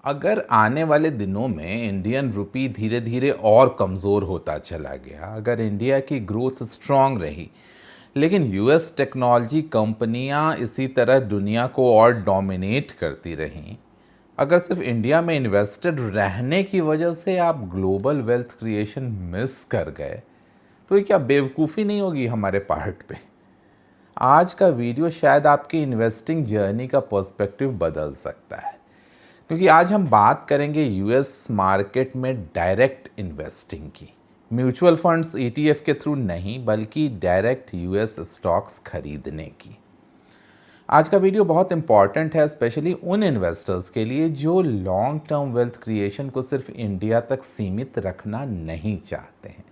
अगर आने वाले दिनों में इंडियन रुपी धीरे धीरे और कमज़ोर होता चला गया, अगर इंडिया की ग्रोथ स्ट्रांग रही, लेकिन यूएस टेक्नोलॉजी कंपनियां इसी तरह दुनिया को और डोमिनेट करती रहीं, अगर सिर्फ इंडिया में इन्वेस्टेड रहने की वजह से आप ग्लोबल वेल्थ क्रिएशन मिस कर गए, तो ये क्या बेवकूफ़ी नहीं होगी हमारे पार्ट पे? आज का वीडियो शायद आपकी इन्वेस्टिंग जर्नी का पर्सपेक्टिव बदल सकता है, क्योंकि आज हम बात करेंगे यूएस मार्केट में डायरेक्ट इन्वेस्टिंग की। म्यूचुअल फंड्स ईटीएफ के थ्रू नहीं, बल्कि डायरेक्ट यूएस स्टॉक्स खरीदने की। आज का वीडियो बहुत इंपॉर्टेंट है, स्पेशली उन इन्वेस्टर्स के लिए जो लॉन्ग टर्म वेल्थ क्रिएशन को सिर्फ इंडिया तक सीमित रखना नहीं चाहते हैं।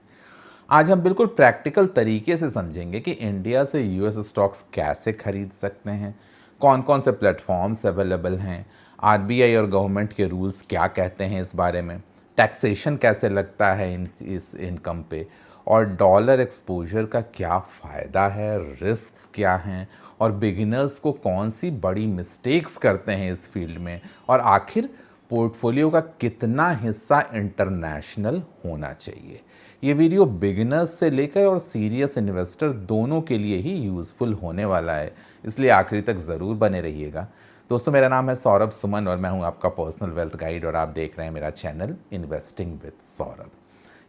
आज हम बिल्कुल प्रैक्टिकल तरीके से समझेंगे कि इंडिया से यूएस स्टॉक्स कैसे खरीद सकते हैं, कौन कौन से प्लेटफॉर्म्स अवेलेबल हैं, आरबीआई और गवर्नमेंट के रूल्स क्या कहते हैं इस बारे में, टैक्सेशन कैसे लगता है इस इनकम पे, और डॉलर एक्सपोजर का क्या फ़ायदा है, रिस्क्स क्या हैं, और बिगिनर्स को कौन सी बड़ी मिस्टेक्स करते हैं इस फील्ड में, और आखिर पोर्टफोलियो का कितना हिस्सा इंटरनेशनल होना चाहिए। ये वीडियो बिगिनर्स से लेकर और सीरियस इन्वेस्टर दोनों के लिए ही यूज़फुल होने वाला है, इसलिए आखिरी तक ज़रूर बने रहिएगा। दोस्तों, मेरा नाम है सौरभ सुमन और मैं हूं आपका पर्सनल वेल्थ गाइड, और आप देख रहे हैं मेरा चैनल इन्वेस्टिंग विद सौरभ।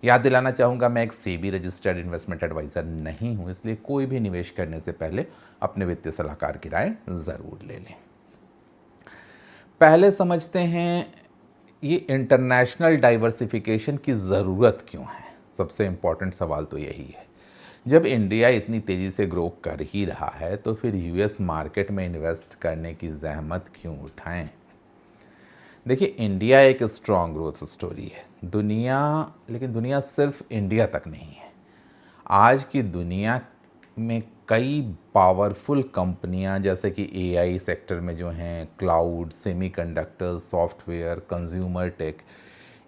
याद दिलाना चाहूँगा, मैं एक सेबी रजिस्टर्ड इन्वेस्टमेंट एडवाइज़र नहीं हूं, इसलिए कोई भी निवेश करने से पहले अपने वित्तीय सलाहकार की राय ज़रूर ले लें। पहले समझते हैं ये इंटरनेशनल डाइवर्सिफिकेशन की ज़रूरत क्यों है। सबसे इम्पॉर्टेंट सवाल तो यही है। जब इंडिया इतनी तेज़ी से ग्रो कर ही रहा है, तो फिर यूएस मार्केट में इन्वेस्ट करने की जहमत क्यों उठाएं? देखिए, इंडिया एक स्ट्रॉन्ग ग्रोथ स्टोरी है। लेकिन दुनिया सिर्फ इंडिया तक नहीं है। आज की दुनिया में कई पावरफुल कंपनियां, जैसे कि एआई सेक्टर में जो हैं, cloud, semiconductors, software, consumer tech,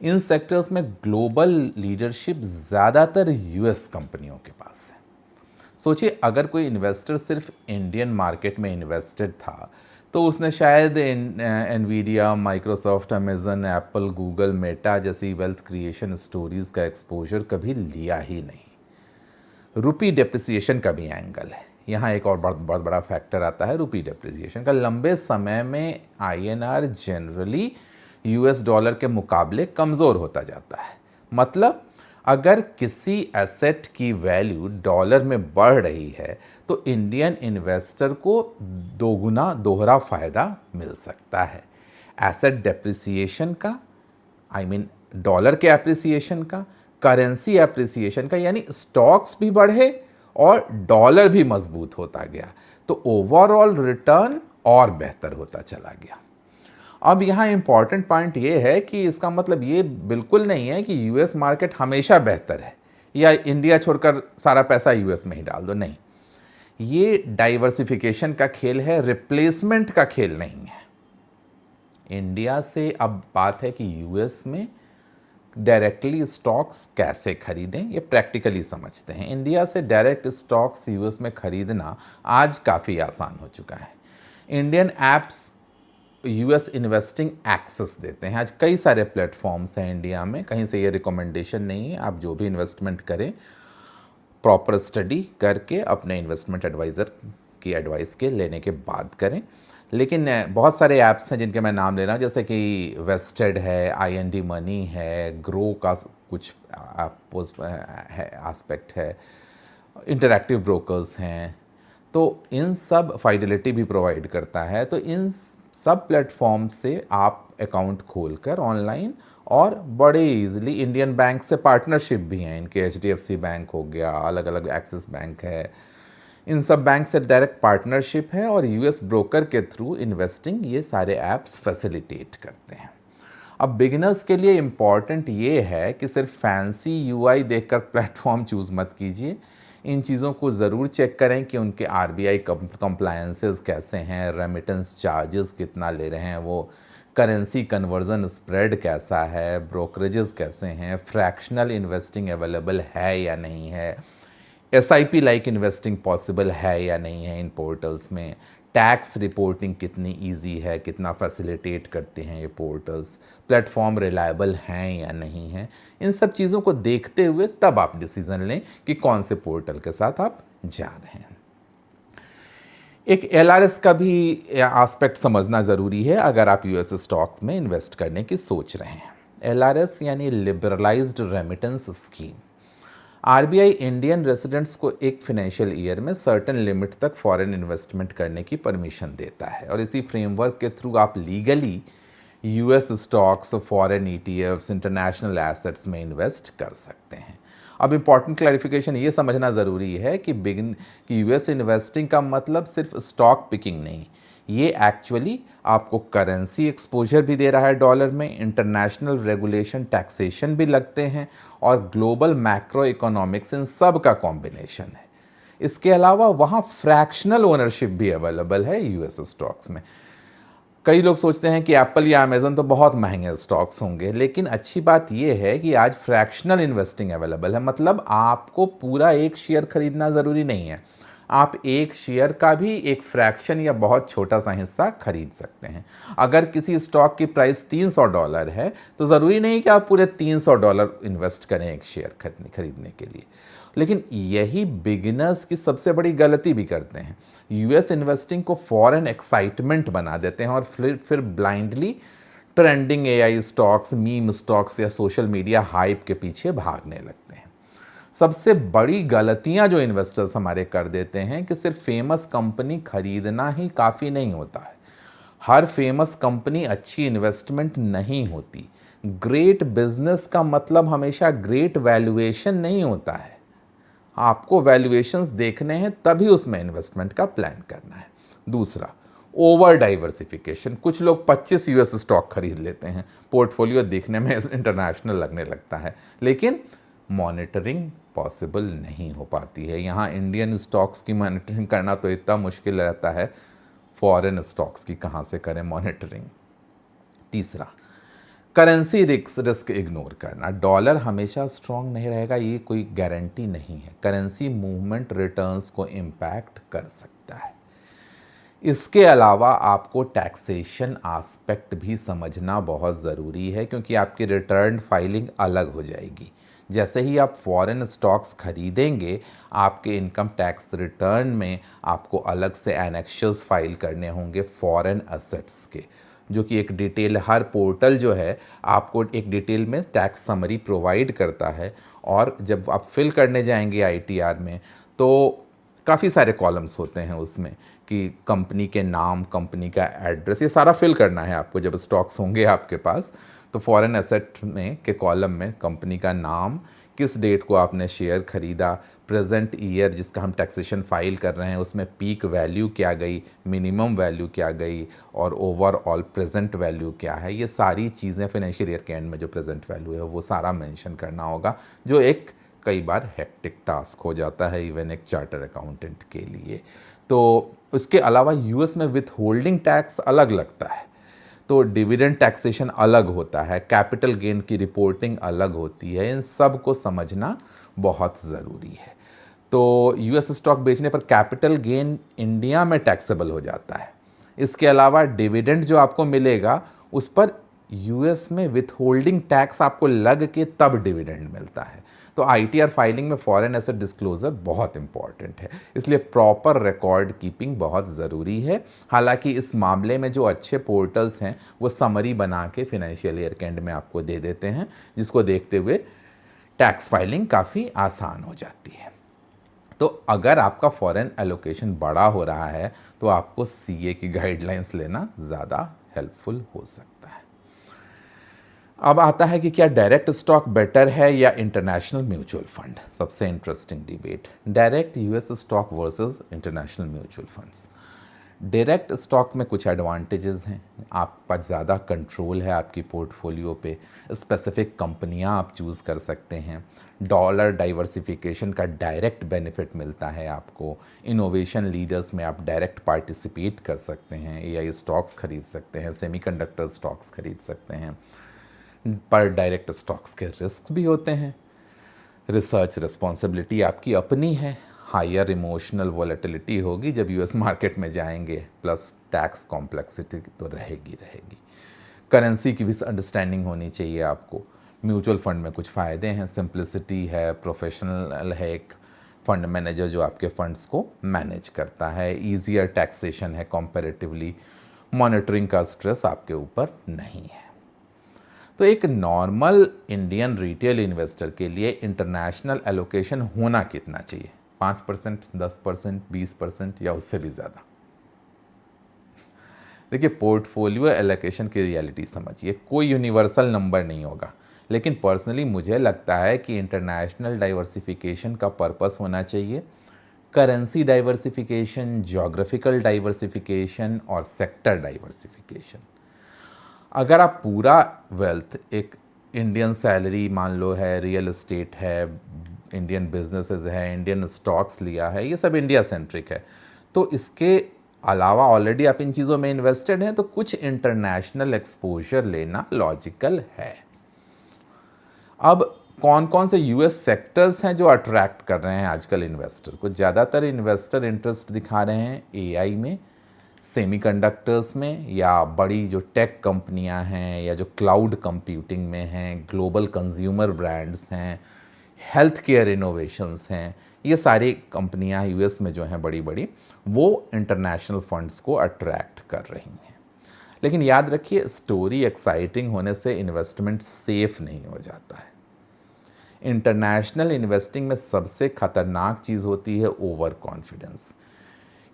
इन सेक्टर्स में ग्लोबल लीडरशिप ज़्यादातर यूएस कंपनियों के पास है। सोचिए, अगर कोई इन्वेस्टर सिर्फ इंडियन मार्केट में इन्वेस्टेड था, तो उसने शायद Nvidia, Microsoft, Amazon, Apple, Google, Meta जैसी वेल्थ क्रिएशन स्टोरीज़ का एक्सपोजर कभी लिया ही नहीं। रुपी डेप्रिसिएशन का भी एंगल है यहाँ। एक और बहुत बड़ा फैक्टर आता है रुपी डेप्रिसिएशन का। लंबे समय में आईएनआर जनरली यूएस डॉलर के मुकाबले कमज़ोर होता जाता है। मतलब, अगर किसी एसेट की वैल्यू डॉलर में बढ़ रही है, तो इंडियन इन्वेस्टर को दोहरा फ़ायदा मिल सकता है। एसेट डेप्रिसिएशन का, डॉलर के एप्रिसिएशन का, करेंसी एप्रिसिएशन का, यानी स्टॉक्स भी बढ़े और डॉलर भी मजबूत होता गया, तो ओवरऑल रिटर्न और बेहतर होता चला गया। अब यहाँ इंपॉर्टेंट पॉइंट ये है कि इसका मतलब ये बिल्कुल नहीं है कि यूएस मार्केट हमेशा बेहतर है, या इंडिया छोड़कर सारा पैसा यूएस में ही डाल दो। नहीं, ये डाइवर्सिफिकेशन का खेल है, रिप्लेसमेंट का खेल नहीं है। इंडिया से अब बात है कि यूएस में डायरेक्टली स्टॉक्स कैसे खरीदें, ये प्रैक्टिकली समझते हैं। इंडिया से डायरेक्ट स्टॉक्स यूएस में खरीदना आज काफ़ी आसान हो चुका है। Indian apps US investing access देते हैं। आज कई सारे प्लेटफॉर्म्स हैं इंडिया में, कहीं से ये रिकमेंडेशन नहीं है। आप जो भी इन्वेस्टमेंट करें, प्रॉपर स्टडी करके अपने इन्वेस्टमेंट एडवाइज़र की एडवाइस के लेने के बाद करें। लेकिन बहुत सारे ऐप्स हैं जिनके मैं नाम ले रहा हूँ, जैसे कि वेस्टेड है, आईएनडी मनी है, ग्रो का कुछ एस्पेक्ट है, इंटरैक्टिव ब्रोकर्स हैं। तो इन सब, फाइडेलिटी भी प्रोवाइड करता है। तो इन सब प्लेटफॉर्म से आप अकाउंट खोलकर ऑनलाइन, और बड़े इजीली इंडियन बैंक से पार्टनरशिप भी हैं इनके, एचडीएफसी बैंक हो गया, अलग अलग एक्सिस बैंक है, इन सब बैंक से डायरेक्ट पार्टनरशिप है, और यूएस ब्रोकर के थ्रू इन्वेस्टिंग ये सारे ऐप्स फैसिलिटेट करते हैं। अब बिगिनर्स के लिए इम्पॉर्टेंट ये है कि सिर्फ फैंसी यूआई देखकर प्लेटफॉर्म चूज़ मत कीजिए। इन चीज़ों को ज़रूर चेक करें कि उनके आरबीआई कंप्लायंसेस कैसे हैं, रेमिटेंस चार्जेस कितना ले रहे हैं वो, करेंसी कन्वर्जन स्प्रेड कैसा है, ब्रोकरेजेस कैसे हैं, फ्रैक्शनल इन्वेस्टिंग अवेलेबल है या नहीं है, एसआईपी लाइक इन्वेस्टिंग पॉसिबल है या नहीं है इन पोर्टल्स में, टैक्स रिपोर्टिंग कितनी इजी है, कितना फैसिलिटेट करते हैं ये पोर्टल्स, प्लेटफॉर्म रिलायबल हैं या नहीं हैं, इन सब चीज़ों को देखते हुए तब आप डिसीज़न लें कि कौन से पोर्टल के साथ आप जा रहे हैं। एक एलआरएस का भी एस्पेक्ट समझना ज़रूरी है अगर आप यूएस स्टॉक्स में इन्वेस्ट करने की सोच रहे हैं। एलआरएस यानी liberalised remittance scheme. RBI Indian residents को एक फाइनेंशियल ईयर में सर्टेन लिमिट तक फॉरेन इन्वेस्टमेंट करने की परमिशन देता है और इसी फ्रेमवर्क के थ्रू आप legally US stocks, foreign ETFs, international assets में इन्वेस्ट कर सकते हैं। अब इम्पॉर्टेंट क्लैरिफिकेशन ये समझना ज़रूरी है कि यूएस इन्वेस्टिंग का मतलब सिर्फ स्टॉक पिकिंग नहीं, ये एक्चुअली आपको करेंसी एक्सपोजर भी दे रहा है डॉलर में, इंटरनेशनल रेगुलेशन, टैक्सेशन भी लगते हैं और ग्लोबल मैक्रो इकोनॉमिक्स, इन सब का कॉम्बिनेशन है। इसके अलावा वहाँ फ्रैक्शनल ओनरशिप भी अवेलेबल है यूएस स्टॉक्स में। कई लोग सोचते हैं कि एप्पल या अमेज़न तो बहुत महंगे स्टॉक्स होंगे, लेकिन अच्छी बात यह है कि आज फ्रैक्शनल इन्वेस्टिंग अवेलेबल है। मतलब आपको पूरा एक शेयर खरीदना ज़रूरी नहीं है, आप एक शेयर का भी एक फ्रैक्शन या बहुत छोटा सा हिस्सा खरीद सकते हैं। अगर किसी स्टॉक की प्राइस $300 है तो ज़रूरी नहीं कि आप पूरे $300 इन्वेस्ट करें एक शेयर खरीदने के लिए। लेकिन यही बिगिनर्स की सबसे बड़ी गलती भी करते हैं। यूएस इन्वेस्टिंग को फॉरेन एक्साइटमेंट बना देते हैं और फिर blindly trending AI stocks, meme stocks या सोशल मीडिया हाइप के पीछे भागने लगते हैं। सबसे बड़ी गलतियां जो इन्वेस्टर्स हमारे कर देते हैं कि सिर्फ फेमस कंपनी खरीदना ही काफ़ी नहीं होता है। हर फेमस कंपनी अच्छी इन्वेस्टमेंट नहीं होती। ग्रेट बिजनेस का मतलब हमेशा ग्रेट वैल्यूएशन नहीं होता है। आपको वैल्यूएशंस देखने हैं तभी उसमें इन्वेस्टमेंट का प्लान करना है। दूसरा, ओवर डाइवर्सिफिकेशन। कुछ लोग 25 यूएस स्टॉक खरीद लेते हैं, पोर्टफोलियो देखने में इंटरनेशनल लगने लगता है, लेकिन मॉनिटरिंग पॉसिबल नहीं हो पाती है। यहाँ इंडियन स्टॉक्स की मॉनिटरिंग करना तो इतना मुश्किल रहता है, फॉरेन स्टॉक्स की कहाँ से करें मॉनिटरिंग। तीसरा, करेंसी रिस्क इग्नोर करना। डॉलर हमेशा स्ट्रांग नहीं रहेगा, ये कोई गारंटी नहीं है। करेंसी मूवमेंट रिटर्न्स को इम्पैक्ट कर सकता है। इसके अलावा आपको टैक्सेशन आस्पेक्ट भी समझना बहुत ज़रूरी है, क्योंकि आपकी रिटर्न फाइलिंग अलग हो जाएगी। जैसे ही आप फॉरेन स्टॉक्स खरीदेंगे, आपके इनकम टैक्स रिटर्न में आपको अलग से एनेक्शल्स फाइल करने होंगे फॉरेन एसेट्स के, जो कि एक डिटेल, हर पोर्टल जो है आपको एक डिटेल में टैक्स समरी प्रोवाइड करता है। और जब आप फिल करने जाएंगे आईटीआर में तो काफ़ी सारे कॉलम्स होते हैं उसमें कि कंपनी के नाम, कंपनी का एड्रेस, ये सारा फिल करना है आपको। जब स्टॉक्स होंगे आपके पास तो फॉरेन एसेट में के कॉलम में कंपनी का नाम, किस डेट को आपने शेयर खरीदा, प्रेजेंट ईयर जिसका हम टैक्सेशन फाइल कर रहे हैं उसमें पीक वैल्यू क्या गई, मिनिमम वैल्यू क्या गई और ओवरऑल प्रेजेंट वैल्यू क्या है, ये सारी चीज़ें फाइनेंशियल ईयर के एंड में जो प्रेजेंट वैल्यू है वो सारा मेंशन करना होगा, जो एक कई बार हेक्टिक टास्क हो जाता है इवन एक चार्टर अकाउंटेंट के लिए। तो उसके अलावा यूएस में विथ होल्डिंग टैक्स अलग लगता है, तो डिविडेंड टैक्सेशन अलग होता है, कैपिटल गेन की रिपोर्टिंग अलग होती है। इन सब को समझना बहुत ज़रूरी है। तो यूएस स्टॉक बेचने पर कैपिटल गेन इंडिया में टैक्सेबल हो जाता है। इसके अलावा डिविडेंड जो आपको मिलेगा उस पर यूएस में विथ होल्डिंग टैक्स आपको लग के तब डिविडेंड मिलता है। तो आईटीआर फाइलिंग में फॉरेन एसेट डिस्क्लोजर बहुत इंपॉर्टेंट है, इसलिए प्रॉपर रिकॉर्ड कीपिंग बहुत ज़रूरी है। हालांकि इस मामले में जो अच्छे पोर्टल्स हैं वो समरी बना के फाइनेंशियल ईयर के एंड में आपको दे देते हैं, जिसको देखते हुए टैक्स फाइलिंग काफ़ी आसान हो जाती है। तो अगर आपका फॉरेन एलोकेशन बड़ा हो रहा है तो आपको सीए की गाइडलाइंस लेना ज़्यादा हेल्पफुल हो सकता है। अब आता है कि क्या डायरेक्ट स्टॉक बेटर है या इंटरनेशनल म्यूचुअल फंड। सबसे interesting debate, direct US stock versus international mutual funds. Direct stock में कुछ एडवांटेजेस हैं, आप पर ज़्यादा कंट्रोल है आपकी पोर्टफोलियो पे, स्पेसिफिक कंपनियां आप चूज़ कर सकते हैं, डॉलर डाइवर्सिफिकेशन का डायरेक्ट बेनिफिट मिलता है आपको, इनोवेशन लीडर्स में आप डायरेक्ट पार्टिसिपेट कर सकते हैं, एआई स्टॉक्स खरीद सकते हैं, सेमीकंडक्टर स्टॉक्स खरीद सकते हैं। पर डायरेक्ट स्टॉक्स के रिस्क भी होते हैं, रिसर्च रिस्पॉन्सिबिलिटी आपकी अपनी है, हायर इमोशनल वॉलेटिलिटी होगी जब यूएस मार्केट में जाएंगे, प्लस टैक्स कॉम्प्लेक्सिटी तो रहेगी रहेगी। करेंसी की भी अंडरस्टैंडिंग होनी चाहिए आपको। म्यूचुअल फंड में कुछ फ़ायदे हैं, सिंप्लिसिटी है, प्रोफेशनल है एक फंड मैनेजर जो आपके फंड्स को मैनेज करता है, ईजियर टैक्सेशन है कंपैरेटिवली, मॉनिटरिंग का स्ट्रेस आपके ऊपर नहीं है। तो एक नॉर्मल इंडियन रिटेल इन्वेस्टर के लिए इंटरनेशनल एलोकेशन होना कितना चाहिए? 5%, 10%, 20% या उससे भी ज़्यादा? देखिए, पोर्टफोलियो एलोकेशन की रियलिटी समझिए, कोई यूनिवर्सल नंबर नहीं होगा, लेकिन पर्सनली मुझे लगता है कि इंटरनेशनल डाइवर्सिफिकेशन का पर्पस होना चाहिए करेंसी डाइवर्सिफिकेशन, ज्योग्राफिकल डाइवर्सिफिकेशन और सेक्टर डाइवर्सिफिकेशन। अगर आप पूरा वेल्थ एक इंडियन सैलरी मान लो है, रियल एस्टेट है, इंडियन बिजनेसेस है, इंडियन स्टॉक्स लिया है, ये सब इंडिया सेंट्रिक है, तो इसके अलावा ऑलरेडी आप इन चीज़ों में इन्वेस्टेड हैं, तो कुछ इंटरनेशनल एक्सपोजर लेना लॉजिकल है। अब कौन कौन से यूएस सेक्टर्स हैं जो अट्रैक्ट कर रहे हैं आजकल इन्वेस्टर को? ज़्यादातर इन्वेस्टर इंटरेस्ट दिखा रहे हैं एआई में, सेमीकंडक्टर्स में, या बड़ी जो टेक कंपनियां हैं, या जो क्लाउड कंप्यूटिंग में हैं, ग्लोबल कंज्यूमर ब्रांड्स हैं, हेल्थ केयर इनोवेशंस हैं। ये सारी कंपनियां यूएस में जो हैं बड़ी बड़ी, वो इंटरनेशनल फंड्स को अट्रैक्ट कर रही हैं। लेकिन याद रखिए, स्टोरी एक्साइटिंग होने से इन्वेस्टमेंट सेफ नहीं हो जाता है। इंटरनेशनल इन्वेस्टिंग में सबसे खतरनाक चीज़ होती है ओवर कॉन्फिडेंस,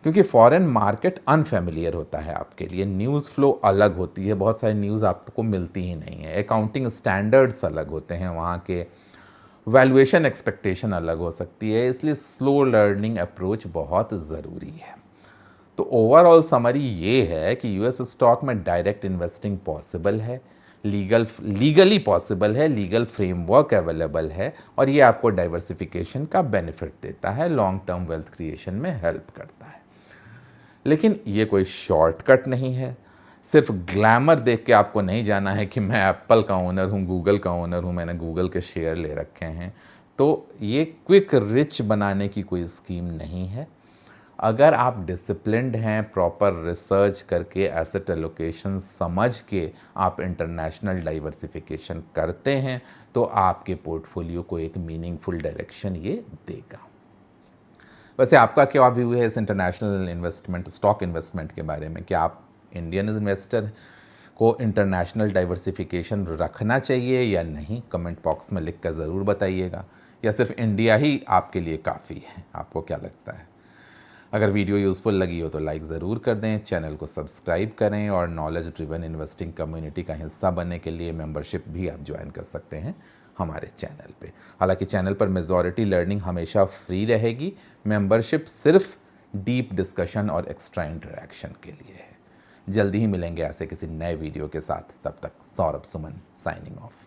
क्योंकि फॉरेन मार्केट अनफेमिलियर होता है आपके लिए, न्यूज़ फ्लो अलग होती है, बहुत सारी न्यूज़ आपको मिलती ही नहीं है, अकाउंटिंग स्टैंडर्ड्स अलग होते हैं वहाँ के, वैल्यूएशन एक्सपेक्टेशन अलग हो सकती है, इसलिए स्लो लर्निंग अप्रोच बहुत ज़रूरी है। तो ओवरऑल समरी ये है कि यूएस स्टॉक में डायरेक्ट इन्वेस्टिंग पॉसिबल है, लीगली पॉसिबल है, लीगल फ्रेमवर्क अवेलेबल है, और ये आपको डाइवर्सिफिकेशन का बेनिफिट देता है, लॉन्ग टर्म वेल्थ क्रिएशन में हेल्प करता है। लेकिन ये कोई शॉर्टकट नहीं है। सिर्फ ग्लैमर देख के आपको नहीं जाना है कि मैं एप्पल का ओनर हूँ, गूगल का ओनर हूँ, मैंने गूगल के शेयर ले रखे हैं। तो ये क्विक रिच बनाने की कोई स्कीम नहीं है। अगर आप डिसिप्लिन्ड हैं, प्रॉपर रिसर्च करके, एसेट एलोकेशन समझ के आप इंटरनेशनल डाइवर्सिफिकेशन करते हैं, तो आपके पोर्टफोलियो को एक मीनिंगफुल डायरेक्शन ये देगा। वैसे आपका क्या व्यू है इस इंटरनेशनल इन्वेस्टमेंट, स्टॉक इन्वेस्टमेंट के बारे में? क्या आप इंडियन इन्वेस्टर को इंटरनेशनल डाइवर्सिफिकेशन रखना चाहिए या नहीं? कमेंट बॉक्स में लिख कर ज़रूर बताइएगा। या सिर्फ इंडिया ही आपके लिए काफ़ी है? आपको क्या लगता है? अगर वीडियो यूज़फुल लगी हो तो लाइक ज़रूर कर दें, चैनल को सब्सक्राइब करें, और नॉलेज ड्रिवन इन्वेस्टिंग कम्युनिटी का हिस्सा बनने के लिए मेंबरशिप भी आप ज्वाइन कर सकते हैं हमारे चैनल पे। हालांकि चैनल पर मेजॉरिटी लर्निंग हमेशा फ्री रहेगी, मेंबरशिप सिर्फ डीप डिस्कशन और एक्स्ट्रा इंटरेक्शन के लिए है। जल्दी ही मिलेंगे ऐसे किसी नए वीडियो के साथ, तब तक सौरभ सुमन साइनिंग ऑफ।